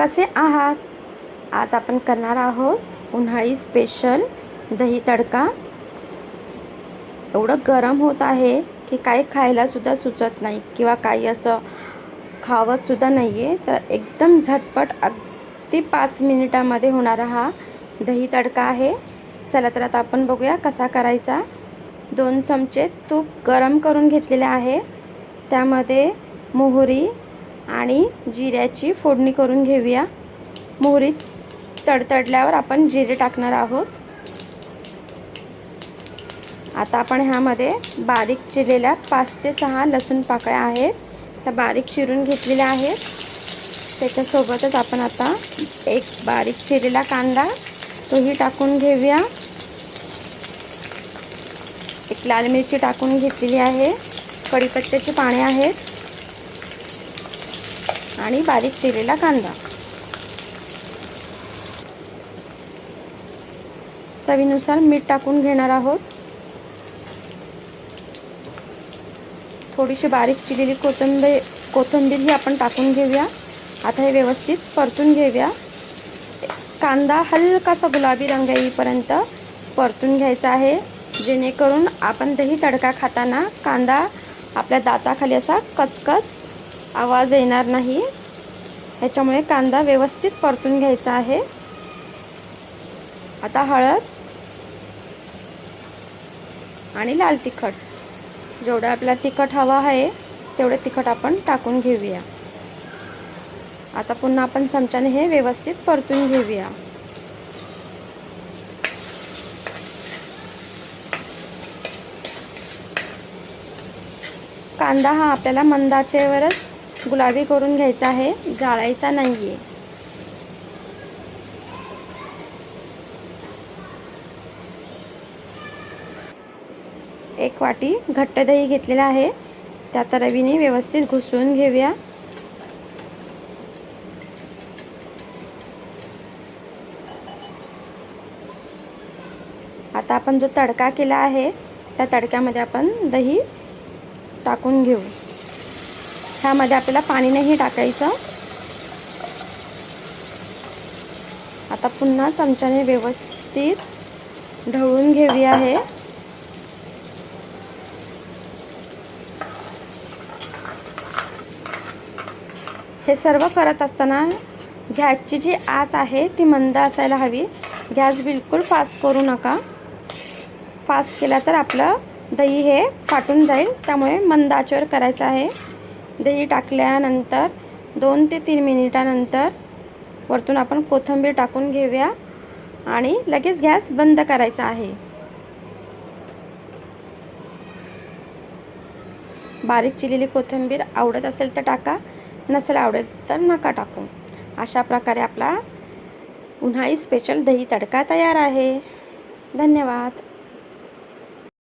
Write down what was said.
कसे आहात? आज आपण करणार आहोत उन्हाळी स्पेशल दही तडका। एवढं गरम होत आहे की काही खायला सुद्धा सुचत नाही किंवा काही असं खावत सुद्धा नाहीये। तर एकदम झटपट अगदी 5 मिनिटांमध्ये होणारा हा दही तडका आहे। चला तर आता आपण बघूया कसा करायचा। 2 चमचे तूप गरम करून घेतलेले आहे। त्यामध्ये मोहरी आणि जिऱ्याची फोडणी करून घेऊया। मोहरी तडतडल्यावर आपण जिरे टाकणार आहोत। आता आपण ह्यामध्ये बारीक चिरलेल्या 5 ते 6 लसूण पाकळ्या आहेत, त्या बारीक चिरून घेतलेल्या आहेत। त्याच्यासोबतच आपण आता एक बारीक चिरलेला कांदा तोही टाकून घेऊया। एक लाल मिरची टाकून घेतलेली आहे, कढीपत्त्याची पाने आहेत आणि बारीक चिरलेला कांदा। चवीनुसार मीठ टाकून घेणार आहोत। थोडीशी बारीक चिरलेली कोथिंबीर ही आपण टाकून घेऊया। आता हे व्यवस्थित परतून घेऊया। कांदा हलकासा गुलाबी रंग येईपर्यंत परतून घ्यायचा आहे, जेणेकरून आपण दही तडका खाताना कांदा आपल्या दाताखाली असा कचकच आवाज येणार नाही। ह्याच्यामुळे कांदा व्यवस्थित परतून घ्यायचा आहे। आता हळद आणि लाल तिखट, जेवढं आपल्याला तिखट हवं आहे तेवढे तिखट आपण टाकून घेऊया। आता पुन्हा आपण चमच्याने हे व्यवस्थित परतून घेऊया। कांदा हा आपल्याला मंद आचेवरच गुलाबी करून घ्यायचा आहे, जाळायचा नाहीये। एक वाटी घट्ट दही घेतलेला आहे, त्यात रवीने व्यवस्थित घुसळून घेऊया। आता आपण जो तडका केला आहे त्या तडक्यामध्ये आपण दही टाकून घेऊ। ह्यामध्ये आपल्याला पाणी नाही टाकायचं। आता पुन्हा चमच्याने व्यवस्थित ढवळून घेऊया। हे सर्व करत असताना गॅसची जी आच आहे ती मंद असायला हवी। गॅस बिलकुल फास्ट करू नका, फास्ट केला तर आपलं दही हे फाटून जाईल, त्यामुळे मंद आचेवर करायचं आहे। दही टाकल्यानंतर 2 ते 3 मिनिटानंतर वरतून आपण कोथिंबीर टाकून घेऊया आणि लगेच गॅस बंद करायचा आहे। बारीक चिरलेली कोथिंबीर आवडत असेल तर टाका, नसेल आवडेल तर नका टाकू। अशा प्रकारे आपला उन्हाळी स्पेशल दही तडका तयार आहे। धन्यवाद।